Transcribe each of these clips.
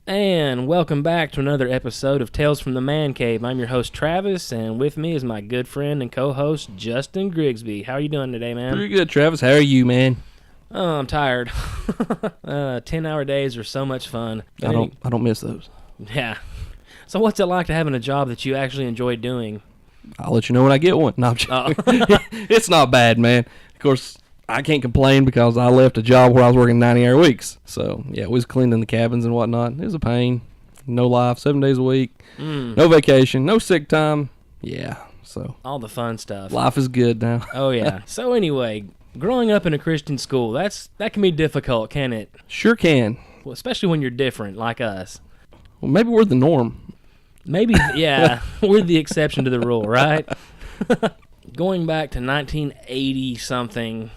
And welcome back to another episode of Tales from the Man Cave. I'm your host, Travis, and with me is my good friend and co-host, Justin Grigsby. How are you doing today, man? Pretty good, Travis. How are you, man? Oh, I'm tired. 10-hour days are so much fun. I don't miss those. Yeah. So what's it like to having a job that you actually enjoy doing? I'll let you know when I get one. No, I'm joking. It's not bad, man. Of course, I can't complain because I left a job where I was working 90-hour weeks. So, yeah, we was cleaning the cabins and whatnot. It was a pain. No life, 7 days a week. No vacation, no sick time. Yeah, so. All the fun stuff. Life is good now. Oh, yeah. So anyway, growing up in a Christian school, that can be difficult, can it? Sure can. Well, especially when you're different, like us. Well, maybe we're the norm. Maybe, yeah, we're the exception to the rule, right? Going back to 1980-something,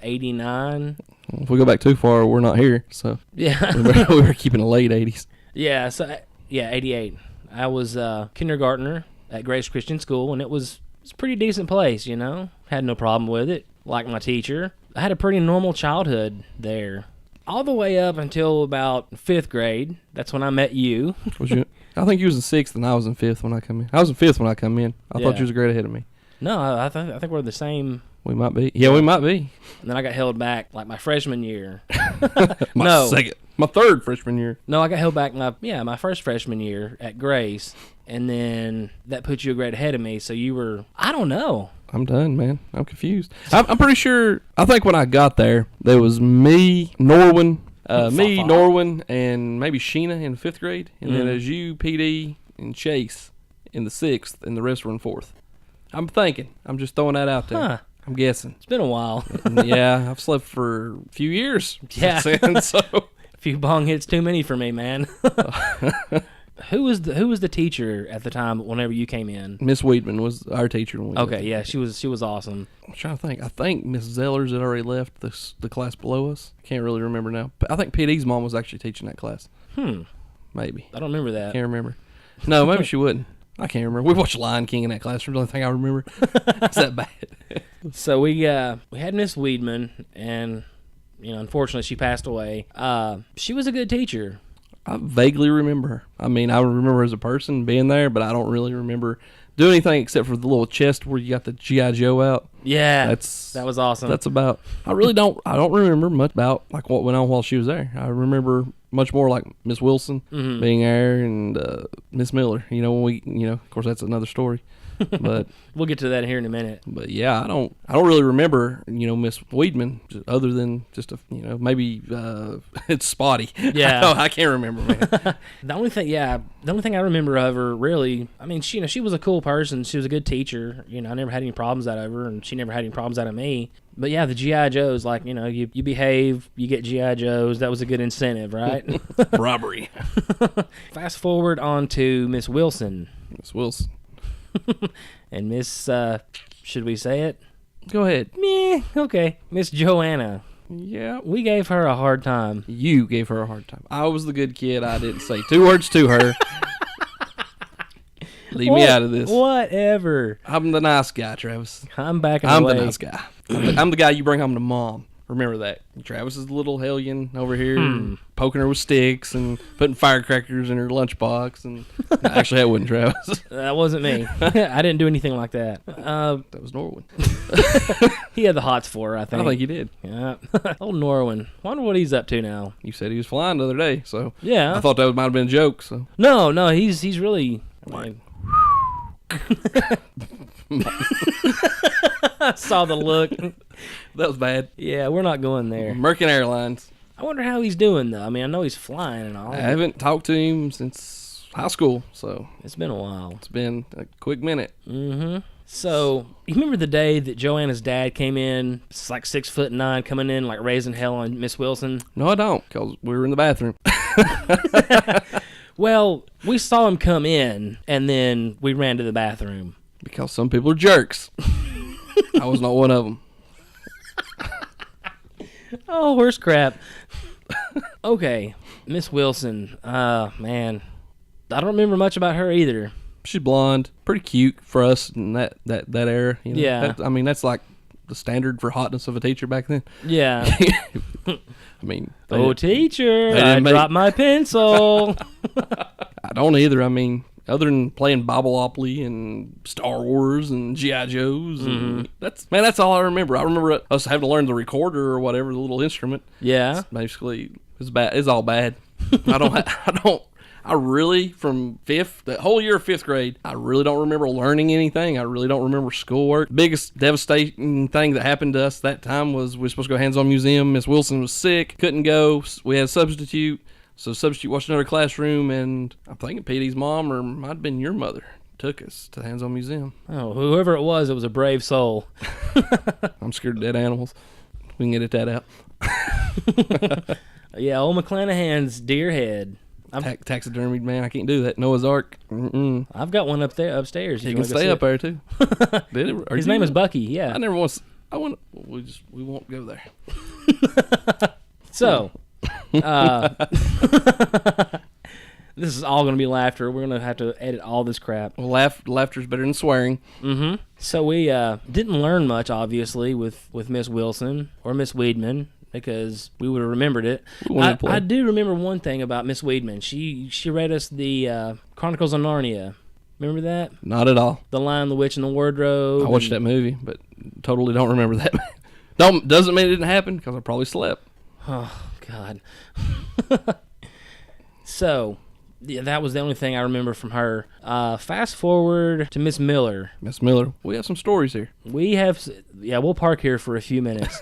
89? If we go back too far, we're not here. So Yeah. we were keeping the late 80s. Yeah, 88. I was kindergartner at Grace Christian School, and it's a pretty decent place, you know? Had no problem with it. Like my teacher. I had a pretty normal childhood there. All the way up until about 5th grade. That's when I met you. I think you was in 6th and I was in 5th when I come in. I was in 5th when I come in. I thought you was a grade ahead of me. No, I think we're the same. We might be. Yeah, we might be. And then I got held back like my freshman year. My third freshman year. No, I got held back my first freshman year at Grace, and then that put you a grade ahead of me. So you were, I don't know. I'm done, man. I'm confused. I'm pretty sure. I think when I got there was me, Norwin, and maybe Sheena in 5th grade, and then there's you, PD, and Chase in the 6th, and the rest were in 4th. I'm thinking. I'm just throwing that out there. Huh. I'm guessing. It's been a while. Yeah, I've slept for a few years. Yeah. Since, so. A few bong hits too many for me, man. Who was the teacher at the time whenever you came in? Miss Weedman was our teacher. When we Okay, yeah, she was awesome. I'm trying to think. I think Miss Zellers had already left the class below us. I can't really remember now. But I think PD's mom was actually teaching that class. Maybe. I don't remember that. Can't remember. No, maybe she wouldn't. I can't remember. We watched Lion King in that classroom. The only thing I remember. It's that bad. So we had Miss Weedman, and unfortunately she passed away. She was a good teacher. I vaguely remember her. I mean, I remember her as a person being there, but I don't really remember doing anything except for the little chest where you got the G.I. Joe out. Yeah, that was awesome. That's about. I don't remember much about like what went on while she was there. I remember much more like Miss Wilson being there and Miss Miller. When we, of course that's another story. But we'll get to that here in a minute. But yeah, I don't really remember, Miss Weedman, other than just maybe it's spotty. Yeah, I can't remember, man. The only thing I remember of her really, I mean, she was a cool person. She was a good teacher. I never had any problems out of her, and she never had any problems out of me. But yeah, the G.I. Joes, like, you behave, you get G.I. Joes. That was a good incentive, right? Robbery. Fast forward on to Miss Wilson. Miss Wilson. And Miss, should we say it? Go ahead. Meh, okay. Miss Joanna. Yeah. We gave her a hard time. You gave her a hard time. I was the good kid. I didn't say 2 words to her. Leave me out of this. Whatever. I'm the nice guy, Travis. I'm back in I'm the way. the nice guy. I'm the guy you bring home to mom. Remember that. Travis is the little hellion over here poking her with sticks and putting firecrackers in her lunchbox. And actually, that wasn't Travis. That wasn't me. I didn't do anything like that. That was Norwin. He had the hots for her, I think. I think he did. Yeah. Old Norwin. Wonder what he's up to now. You said he was flying the other day, so yeah. I thought that might have been a joke. So no, he's really. I saw the look. That was bad. Yeah, we're not going there. American Airlines. I wonder how he's doing, though. I mean, I know he's flying and all. I haven't talked to him since high school, so it's been a while. It's been a quick minute. Mm-hmm. So, you remember the day that Joanna's dad came in, like 6'9", coming in, like raising hell on Miss Wilson? No, I don't, because we were in the bathroom. Well, we saw him come in, and then we ran to the bathroom. Because some people are jerks. I was not one of them. Oh, horse crap. Okay, Miss Wilson. Man, I don't remember much about her either. She's blonde, pretty cute for us in that era. Yeah. That's like the standard for hotness of a teacher back then. Yeah. I mean, Oh, teacher, they I didn't make- dropped my pencil. I don't either. I mean, other than playing Bobolopoly and Star Wars and G.I. Joes, and that's all I remember. I remember us having to learn the recorder or whatever, the little instrument. Yeah. Basically, it's bad. It's all bad. I really, from the whole year of 5th grade, I really don't remember learning anything. I really don't remember schoolwork. Biggest devastating thing that happened to us that time was we were supposed to go hands-on museum. Miss Wilson was sick, couldn't go. We had a substitute. So substitute watched another classroom, and I'm thinking PD's mom, or might have been your mother, took us to the hands-on museum. Oh, whoever it was a brave soul. I'm scared of dead animals. We can edit that out. Yeah, old McClanahan's deer head. Taxidermied, man. I can't do that. Noah's Ark. Mm-mm. I've got one upstairs. He can stay up there too. His name is Bucky. Yeah. I never once. I want. We won't go there. So, this is all going to be laughter. We're going to have to edit all this crap. Well, laughter's better than swearing. Mm-hmm. So we didn't learn much, obviously, with Miss Wilson or Miss Weedman, because we would have remembered it. I do remember one thing about Miss Weedman. She read us the Chronicles of Narnia. Remember that? Not at all. The Lion, the Witch, and the Wardrobe. I watched that movie, but totally don't remember that. Doesn't mean it didn't happen, because I probably slept. Oh, God. So, yeah, that was the only thing I remember from her. Fast forward to Miss Miller. Miss Miller, we have some stories here. We'll park here for a few minutes.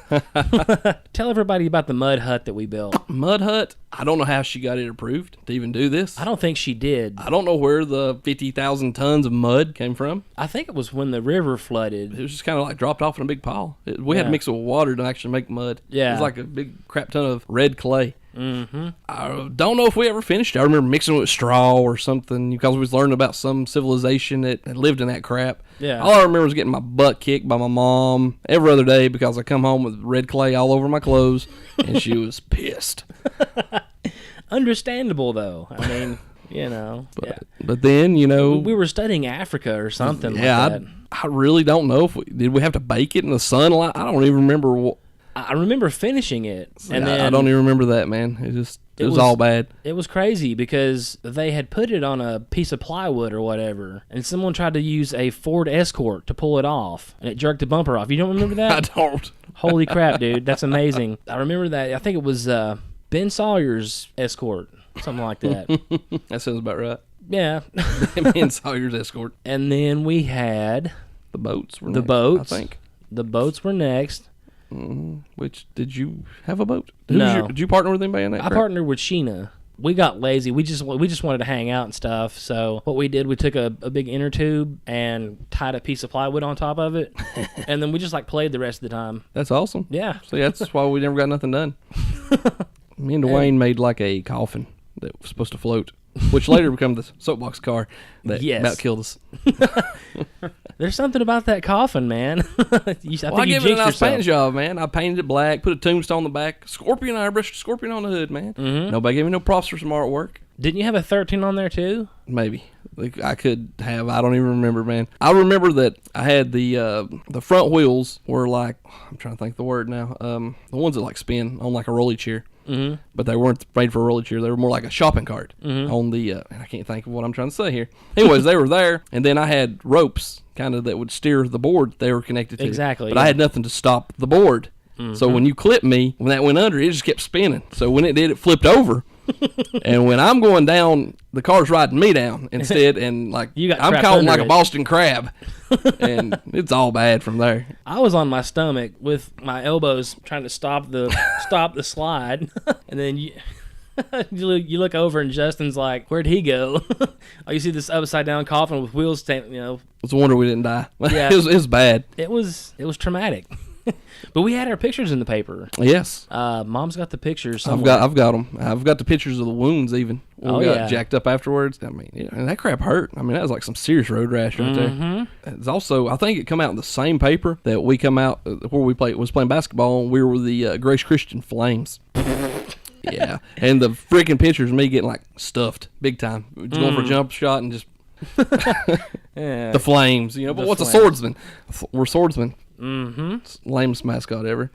Tell everybody about the mud hut that we built. Mud hut? I don't know how she got it approved to even do this. I don't think she did. I don't know where the 50,000 tons of mud came from. I think it was when the river flooded. It was just kind of like dropped off in a big pile. We had to mix it with water to actually make mud. Yeah. It was like a big crap ton of red clay. Mm-hmm. I don't know if we ever finished it. I remember mixing it with straw or something because we was learning about some civilization that lived in that crap. Yeah. All I remember was getting my butt kicked by my mom every other day because I come home with red clay all over my clothes, and she was pissed. Understandable, though. I mean, But then, we were studying Africa or something like that. I really don't know if did we have to bake it in the sun a lot? I don't even remember I remember finishing it, and then I don't even remember that, man. It was all bad. It was crazy because they had put it on a piece of plywood or whatever, and someone tried to use a Ford Escort to pull it off, and it jerked the bumper off. You don't remember that? I don't. Holy crap, dude. That's amazing. I remember that. I think it was Ben Sawyer's Escort, something like that. That sounds about right. Yeah. Ben Sawyer's Escort. And then we had... The boats were the next, boats. I think. The boats were next. Which, did you have a boat? No. Did you partner with anybody on that? I partnered with Sheena. We got lazy. We just wanted to hang out and stuff. So what we did, we took a big inner tube and tied a piece of plywood on top of it, and then we just played the rest of the time. That's awesome. Yeah. See, that's why we never got nothing done. Me and Dwayne made a coffin that was supposed to float, which later became the soapbox car that about killed us. There's something about that coffin, man. I gave it a nice paint job, man. I painted it black, put a tombstone on the back, scorpion airbrush, scorpion on the hood, man. Mm-hmm. Nobody gave me no props for some artwork. Didn't you have a 13 on there too? Maybe. I could have. I don't even remember, man. I remember that I had the front wheels were I'm trying to think of the word now. The ones that spin on a rolly chair. Mm-hmm. But they weren't made for a rolly chair. They were more like a shopping cart on the. And I can't think of what I'm trying to say here. Anyways, they were there, and then I had ropes kind of that would steer the board they were connected to. Exactly. But I had nothing to stop the board. Mm-hmm. So when you clipped me, when that went under, it just kept spinning. So when it did, it flipped over. And when I'm going down, the car's riding me down instead, and I'm caught like a Boston crab, and it's all bad from there. I was on my stomach with my elbows trying to stop the slide, and then you look over and Justin's like, "Where'd he go?" Oh, you see this upside down coffin with wheels, It's a wonder we didn't die. Yeah, it was bad. It was traumatic. But we had our pictures in the paper. Yes. Mom's got the pictures somewhere. I've got them. I've got the pictures of the wounds even. We got jacked up afterwards. I mean, and that crap hurt. I mean, that was some serious road rash right there. It's also, I think it come out in the same paper that we come out where we was playing basketball, and we were the Grace Christian Flames. Yeah. And the freaking pictures of me getting stuffed big time. Just going for a jump shot and just... Yeah. The Flames, but what's a swordsman? We're swordsmen. Mm-hmm. It's the lamest mascot ever.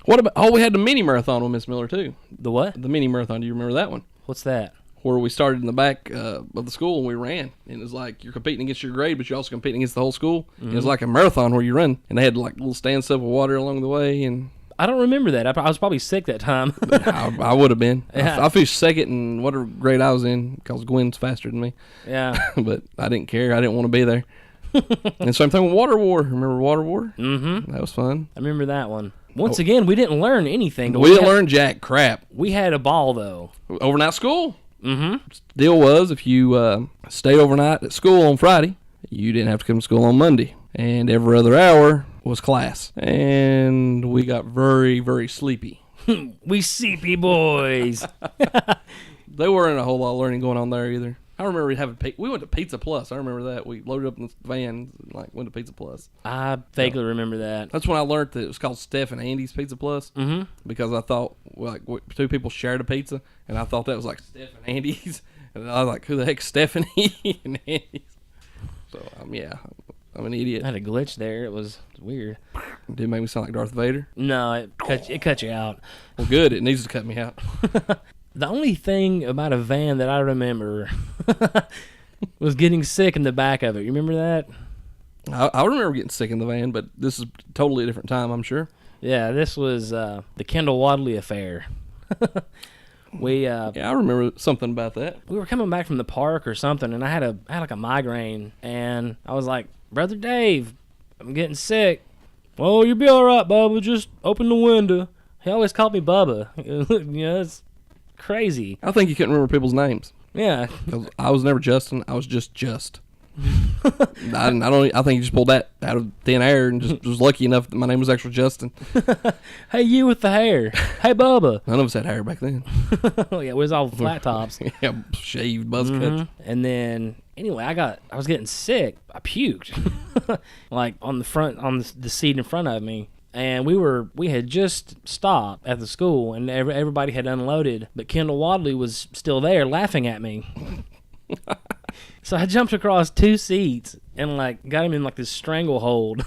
What about? Oh, we had the mini marathon with Miss Miller too. The what? The mini marathon. Do you remember that one? What's that? Where we started in the back of the school and we ran, and it was like you're competing against your grade, but you're also competing against the whole school. Mm-hmm. It was like a marathon where you run, and they had like little stand stuff with water along the way. And I don't remember that. I was probably sick that time. I would have been. Yeah. I finished second in whatever grade I was in because Gwen's faster than me. Yeah. But I didn't care. I didn't want to be there. And same thing with Water War. Remember Water War? Mm-hmm. That was fun. I remember that one. Once again, we didn't learn anything. We didn't learn jack crap. We had a ball though. Overnight school. Mm-hmm. Deal was if you stayed overnight at school on Friday, you didn't have to come to school on Monday. And every other hour was class. And we got very, very sleepy. We sleepy boys. There weren't a whole lot of learning going on there either. I remember we went to Pizza Plus. I remember that. We loaded up in the van and went to Pizza Plus. I vaguely remember that. That's when I learned that it was called Steph and Andy's Pizza Plus. Mm-hmm. Because I thought two people shared a pizza, and I thought that was like Steph and Andy's. And I was like, who the heck's Stephanie and Andy's? So, yeah, I'm an idiot. I had a glitch there. It was weird. Did it make me sound like Darth Vader? No, it cut you out. Well, good. It needs to cut me out. The only thing about a van that I remember was getting sick in the back of it. You remember that? I remember getting sick in the van, but this is totally a different time, I'm sure. Yeah, this was the Kendall Wadley affair. Yeah, I remember something about that. We were coming back from the park or something, and I had like a migraine, and I was like, Brother Dave, I'm getting sick. Well, you'll be all right, Bubba. Just open the window. He always called me Bubba. It's crazy. I think you couldn't remember people's names. Yeah. 'Cause I was never Justin. I was just. I think he just pulled that out of thin air and just was lucky enough that my name was actually Justin. Hey, you with the hair. Hey, Bubba. None of us had hair back then. Yeah, it was all flat tops. Yeah, shaved, buzz cuts. And then, anyway, I was getting sick. I puked. Like on the seat in front of me. And we had just stopped at the school, and everybody had unloaded, but Kendall Wadley was still there laughing at me. So I jumped across 2 seats and got him in this stranglehold,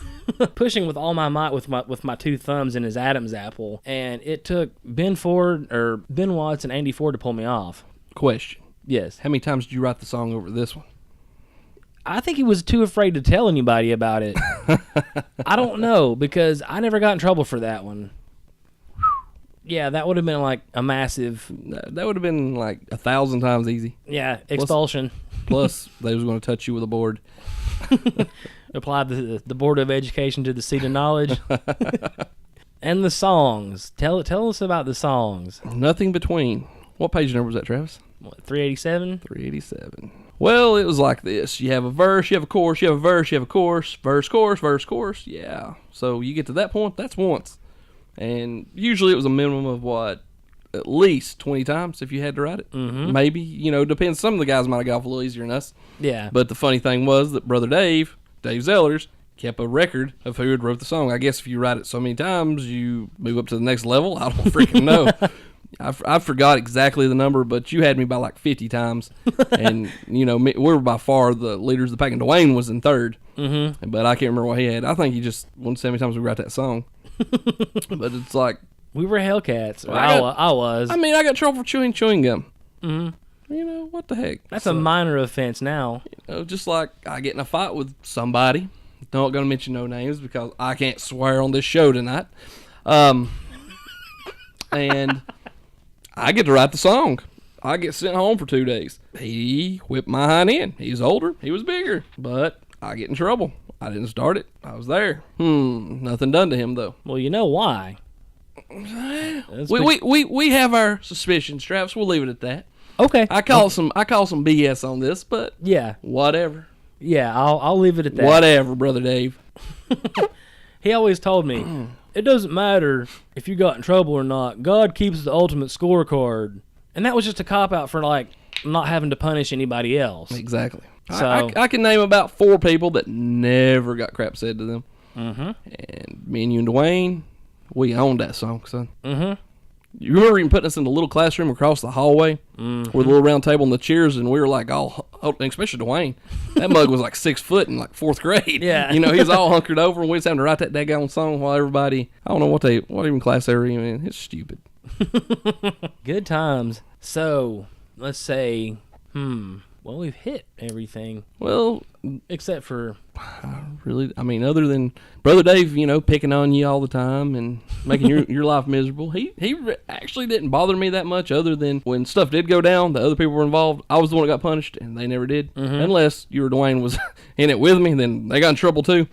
pushing with all my might with my 2 thumbs in his Adam's apple. And it took Ben Watts and Andy Ford to pull me off. Question. Yes. How many times did you write the song over this one? I think he was too afraid to tell anybody about it. I don't know, because I never got in trouble for that one. Yeah, that would have been a massive... That would have been 1,000 times easy. Yeah, expulsion. Plus they was going to touch you with a board. Apply the Board of Education to the seat of knowledge. And the songs. Tell us about the songs. Nothing between. What page number was that, Travis? What, 387? 387. Well, it was like this. You have a verse, you have a chorus, you have a verse, you have a chorus, verse, chorus, verse, chorus. Yeah. So you get to that point, that's once. And usually it was a minimum of at least 20 times if you had to write it. Mm-hmm. Maybe, depends. Some of the guys might have got off a little easier than us. Yeah. But the funny thing was that Brother Dave Zellers, kept a record of who had wrote the song. I guess if you write it so many times, you move up to the next level. I don't freaking know. I forgot exactly the number, but you had me by 50 times. And, we were by far the leaders of the pack, and Dwayne was in third. Mm-hmm. But I can't remember what he had. I think he just wanted to see how many times we write that song. But it's we were Hellcats. I was. I got trouble for chewing gum. Mm-hmm. What the heck? That's a minor offense now. Just like I get in a fight with somebody. Not going to mention no names because I can't swear on this show tonight. And I get to write the song. I get sent home for 2 days. He whipped my hind end. He's older. He was bigger. But I get in trouble. I didn't start it. I was there. Nothing done to him, though. Well, you know why. We have our suspicions, Travis. We'll leave it at that. Okay. I call some BS on this, but yeah. Whatever. Yeah, I'll leave it at that. Whatever, Brother Dave. He always told me, it doesn't matter if you got in trouble or not. God keeps the ultimate scorecard. And that was just a cop-out for, not having to punish anybody else. Exactly. So I can name about 4 people that never got crap said to them. Mm-hmm. And me and you and Dwayne, we owned that song, son. Mm-hmm. You remember even putting us in the little classroom across the hallway with a little round table and the chairs, and we were like all, especially Dwayne. That mug was like 6 foot in like 4th grade. Yeah. You know, he was all hunkered over, and we was having to write that daggone song while everybody, I don't know what even class they were in. It's stupid. Good times. So, let's say, well, we've hit everything. Well, except for... really, I mean, other than Brother Dave, you know, picking on you all the time and making your life miserable, he actually didn't bother me that much, other than when stuff did go down, the other people were involved, I was the one that got punished, and they never did. Unless you or Dwayne was in it with me, then they got in trouble too.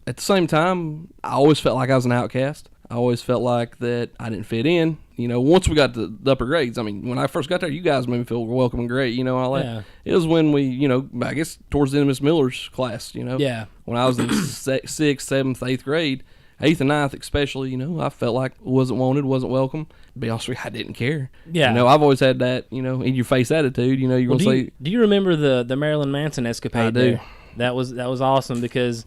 At the same time, I always felt like I was an outcast. I always felt like that I didn't fit in. You know, once we got to the upper grades, I mean, when I first got there, you guys made me feel welcome and great, you know, all that. Yeah. It was when we, you know, I guess towards the end of Miss Miller's class, you know. Yeah. When I was in 6th, 7th, 8th grade, 8th and 9th especially, you know, I felt like wasn't wanted, wasn't welcome. To be honest with you, I didn't care. Yeah. You know, I've always had that, you know, in your face attitude. You know, you're going to say. Do you remember the Marilyn Manson escapade? I do. There? That was awesome because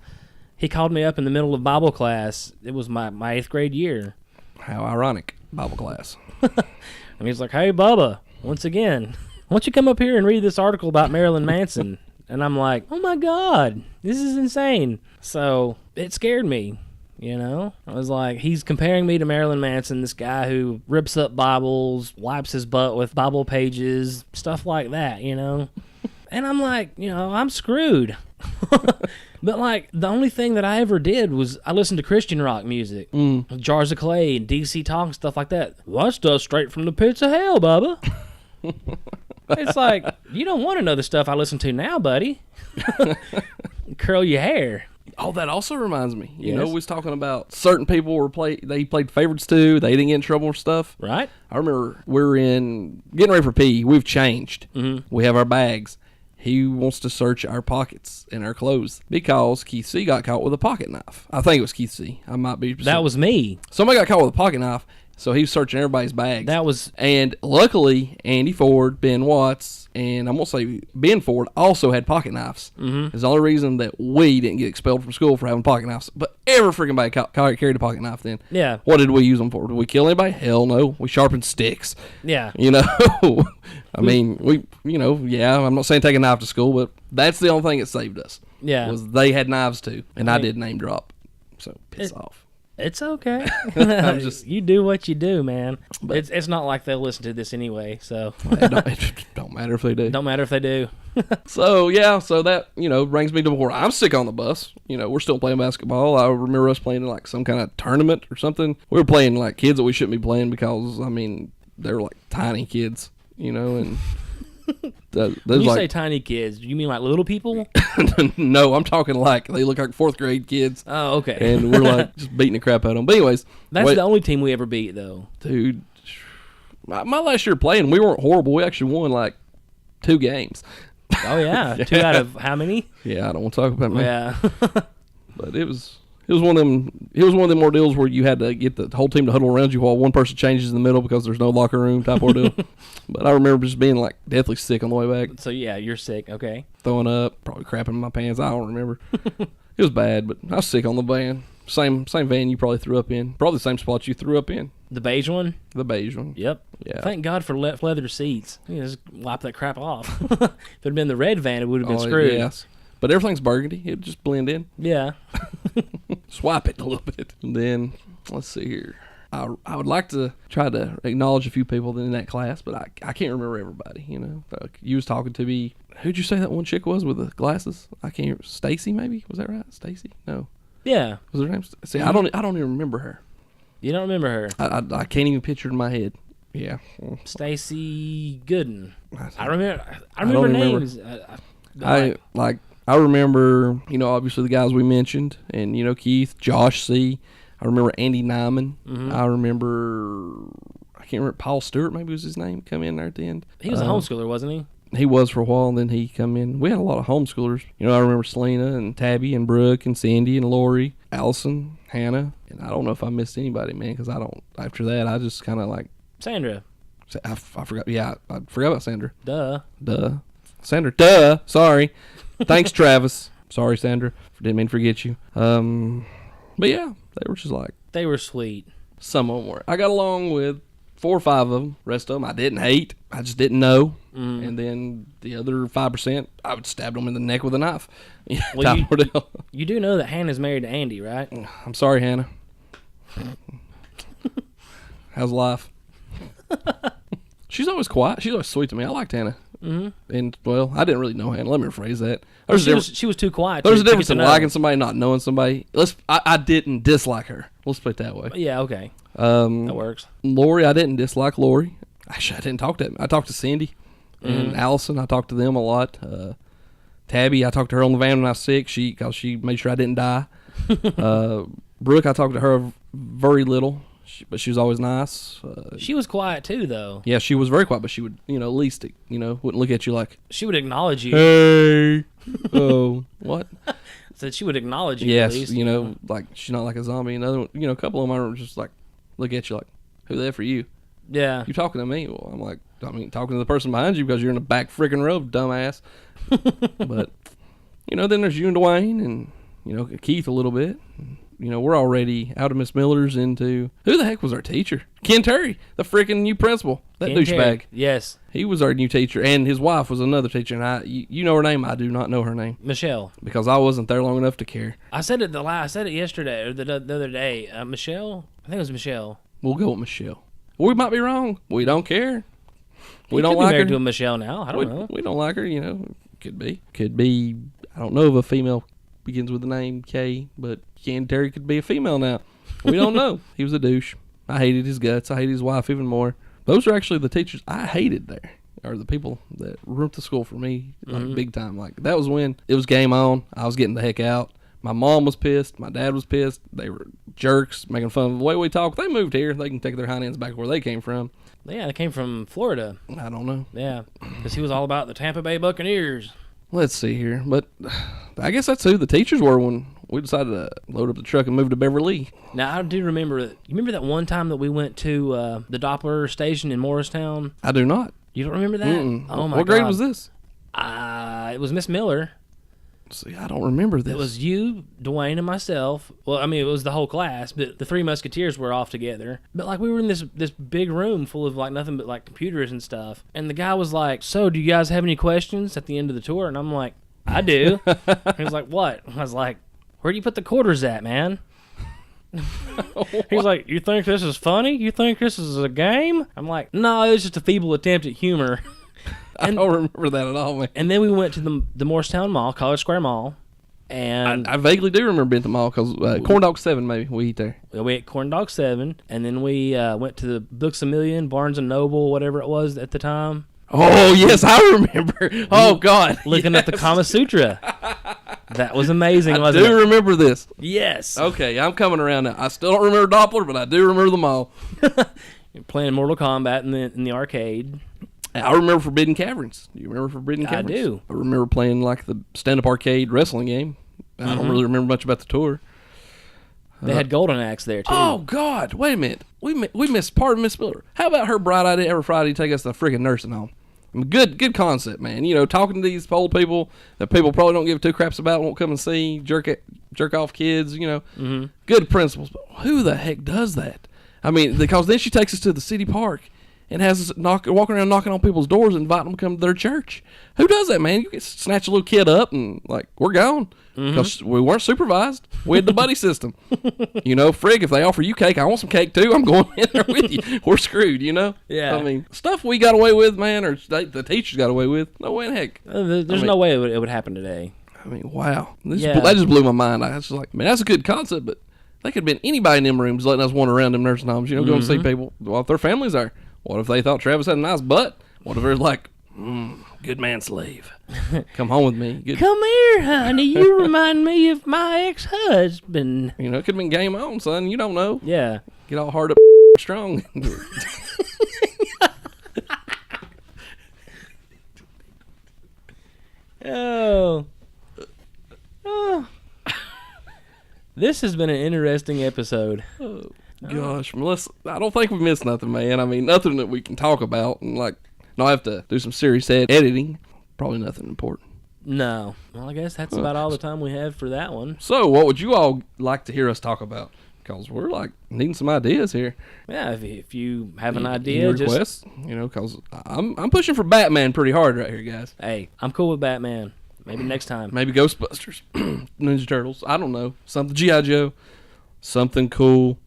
he called me up in the middle of Bible class. It was my 8th grade year. How ironic, Bible class. And he's like, "Hey, Bubba, once again, why don't you come up here and read this article about Marilyn Manson?" And I'm like, "Oh my God, this is insane." So it scared me, you know? I was like, he's comparing me to Marilyn Manson, this guy who rips up Bibles, wipes his butt with Bible pages, stuff like that, you know? And I'm like, you know, I'm screwed. But, like, the only thing that I ever did was I listened to Christian rock music. Jars of Clay and DC Talk and stuff like that. Well, that stuff's straight from the pits of hell, Bubba. It's like, you don't want to know the stuff I listen to now, buddy. Curl your hair. Oh, that also reminds me. You Yes. know, we was talking about certain people they played favorites too. They didn't get in trouble or stuff. Right? I remember we're getting ready for PE. We've changed. We have our bags. He wants to search our pockets and our clothes because Keith C got caught with a pocket knife. I think it was Keith C. I might be. That was me. Somebody got caught with a pocket knife, so he was searching everybody's bags. That was... And luckily, Andy Ford, Ben Watts, and I'm going to say Ben Ford also had pocket knives. It's the only reason that we didn't get expelled from school for having pocket knives. But every freaking body carried a pocket knife then. Yeah. What did we use them for? Did we kill anybody? Hell no. We sharpened sticks. Yeah. You know? I mean, I'm not saying take a knife to school, but that's the only thing that saved us. Yeah. Was they had knives too. And I did name drop. So piss off. It's okay. I'm just- You do what you do, man. But it's not like they'll listen to this anyway, so It don't matter if they do. don't matter if they do. So that, you know, brings me to where I'm sick on the bus. You know, we're still playing basketball. I remember us playing in like some kind of tournament or something. We were playing like kids that we shouldn't be playing because, I mean, they were like tiny kids, you know, and When you say tiny kids, do you mean like little people? No, I'm talking like they look like 4th grade kids. Oh, okay. And we're like just beating the crap out of them. But anyways, That's the only team we ever beat, though. dude, my last year playing, we weren't horrible. We actually won like 2 games. Oh, yeah. 2 out of how many? Yeah, I don't want to talk about me. Yeah. But it was one of them. It was one of them ordeals where you had to get the whole team to huddle around you while one person changes in the middle because there's no locker room type ordeal. But I remember just being like deathly sick on the way back, So, yeah, you're sick. Okay. throwing up, probably crapping in my pants. I don't remember. It was bad, but I was sick on the van. Same van you probably threw up in. Probably the same spot you threw up in. The beige one? The beige one. Yep. Yeah. Thank God for leather seats. You just wipe that crap off. If it had been the red van, it would have been screwed. Yes. But everything's burgundy. It just blend in. Yeah. Swipe it a little bit. And then, let's see here. I would like to try to acknowledge a few people in that class, but I can't remember everybody, you know. Like you was talking to me. Who'd you say that one chick was with the glasses? I can't. Stacy, maybe? Was that right? Stacy? No. Yeah. Was her name? See, I don't even remember her. You don't remember her. I can't even picture it in my head. Yeah. Stacy Gooden. I remember don't remember. names. I remember, you know, obviously the guys we mentioned, and you know Keith, Josh C. I remember Andy Nyman. I remember, I can't remember, Paul Stewart maybe was his name. Come in there at the end. He was a homeschooler, wasn't he? He was for a while, and then he come in. We had a lot of homeschoolers. You know, I remember Selena and Tabby and Brooke and Sandy and Lori, Allison, Hannah, and I don't know if I missed anybody, man, because I don't. After that, I just kind of like Sandra. I forgot. Yeah, I forgot about Sandra. Duh. Sandra. Duh. Sorry. Thanks, Travis. Sorry, Sandra. Didn't mean to forget you. But yeah, they were just like They were sweet. Some of them were. I got along with 4 or 5 of them. Rest of them I didn't hate. I just didn't know. And then the other 5%, I would stab them in the neck with a knife. Well, you do know that Hannah's married to Andy, right? I'm sorry, Hannah. How's life? She's always quiet. She's always sweet to me. I liked Hannah. And, well, I didn't really know Hannah. Let me rephrase that. She was too quiet. There's a difference in liking somebody and not knowing somebody. I didn't dislike her. Let's put it that way. Yeah, okay. That works. Lori, I didn't dislike Lori. Actually, I didn't talk to him. I talked to Cindy and Allison. I talked to them a lot. Tabby, I talked to her on the van when I was sick because she made sure I didn't die. Brooke, I talked to her very little, but she was always nice. She was quiet too, though. Yeah, she was very quiet, but she would, at least, wouldn't look at you like, she would acknowledge you. Hey. Oh, what? Said she would acknowledge you. Yes, at least, like she's not like a zombie. Another, a couple of them are just like, look at you like, who the F are you? Yeah. You talking to me? Well, I'm like, talking to the person behind you because you're in the back freaking row, dumbass. But, then there's you and Dwayne and, Keith a little bit. We're already out of Miss Miller's into, who the heck was our teacher? Ken Terry, the freaking new principal. That douchebag. Yes. He was our new teacher, and his wife was another teacher, and you know her name. I do not know her name. Michelle. Because I wasn't there long enough to care. I said it yesterday, or the other day. Michelle? I think it was Michelle. We'll go with Michelle. We might be wrong. We don't care. We You don't could be like married her. to a Michelle now. I don't know. We don't like her, Could be. I don't know if a female begins with the name K, but Ken Terry could be a female now. We don't know. He was a douche. I hated his guts. I hated his wife even more. Those are actually the teachers I hated there, or the people that ruined the school for me, like big time. Like, that was when it was game on. I was getting the heck out. My mom was pissed. My dad was pissed. They were jerks, making fun of the way we talk. They moved here. They can take their hind ends back where they came from. Yeah, they came from Florida. I don't know. Yeah, because he was all about the Tampa Bay Buccaneers. Let's see here. But I guess that's who the teachers were when we decided to load up the truck and move to Beverly. Now, I do remember, you remember that one time that we went to the Doppler station in Morristown? I do not. You don't remember that? Mm-mm. Oh, my God. What grade was this? It was Miss Miller. See, I don't remember this. It was you, Dwayne, and myself. Well, I mean, it was the whole class, but the Three Musketeers were off together. But, like, we were in this big room full of, like, nothing but, like, computers and stuff. And the guy was like, so, do you guys have any questions at the end of the tour? And I'm like, I do. He was like, what? I was like, where do you put the quarters at, man? He's like, you think this is funny? You think this is a game? I'm like, no, it was just a feeble attempt at humor. I don't remember that at all, man. And then we went to the Morristown Mall, College Square Mall, and I vaguely do remember being at the mall because Corn Dog 7, maybe, we eat there. we ate Corn Dog 7, and then we went to the Books A Million, Barnes & Noble, whatever it was at the time. Oh, yes, I remember. Oh, God. Looking at the Kama Sutra. That was amazing, I wasn't do it? remember this. Yes. Okay, I'm coming around now. I still don't remember Doppler, but I do remember them all. Playing Mortal Kombat in the arcade. I remember Forbidden Caverns. Do you remember Forbidden Caverns? I do. I remember playing like the stand-up arcade wrestling game. I don't really remember much about the tour. They had Golden Axe there, too. Oh, God. Wait a minute. We missed part of Miss Miller. How about her bright idea every Friday to take us to the freaking nursing home? I mean, good concept, man. Talking to these old people that people probably don't give two craps about, won't come and see, jerk off kids, Good principles. But who the heck does that? I mean, because then she takes us to the city park and has us walking around knocking on people's doors and inviting them to come to their church. Who does that, man? You can snatch a little kid up and, like, we're gone. Because we weren't supervised. We had the buddy system. Frig, if they offer you cake, I want some cake too. I'm going in there with you. We're screwed, Yeah. I mean, stuff we got away with, man, or the teachers got away with. No way in heck. There's no way it would happen today. I mean, wow. Yeah. That just blew my mind. I was just like, man, that's a good concept, but they could have been anybody in them rooms letting us wander around them nursing homes, going to see people. What if their families are? What if they thought Travis had a nice butt? What if they're like, good man slave. Come home with me. Come here, honey. You remind me of my ex-husband. It could have been game on, son. You don't know. Yeah. Get all hard up strong. Oh. This has been an interesting episode. Oh, gosh. Melissa, I don't think we missed nothing, man. I mean, nothing that we can talk about and, like, not have to do some serious editing. Probably nothing important. No. Well, I guess that's about all the time we have for that one. So, what would you all like to hear us talk about? because we're like needing some ideas here. Yeah, if you have an Any idea, just requests, because I'm pushing for Batman pretty hard right here, guys. hey, I'm cool with Batman. Maybe next time. Maybe Ghostbusters, Ninja Turtles. I don't know, something G.I. Joe, something cool.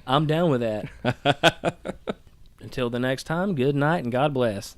I'm down with that. Until the next time, good night and God bless.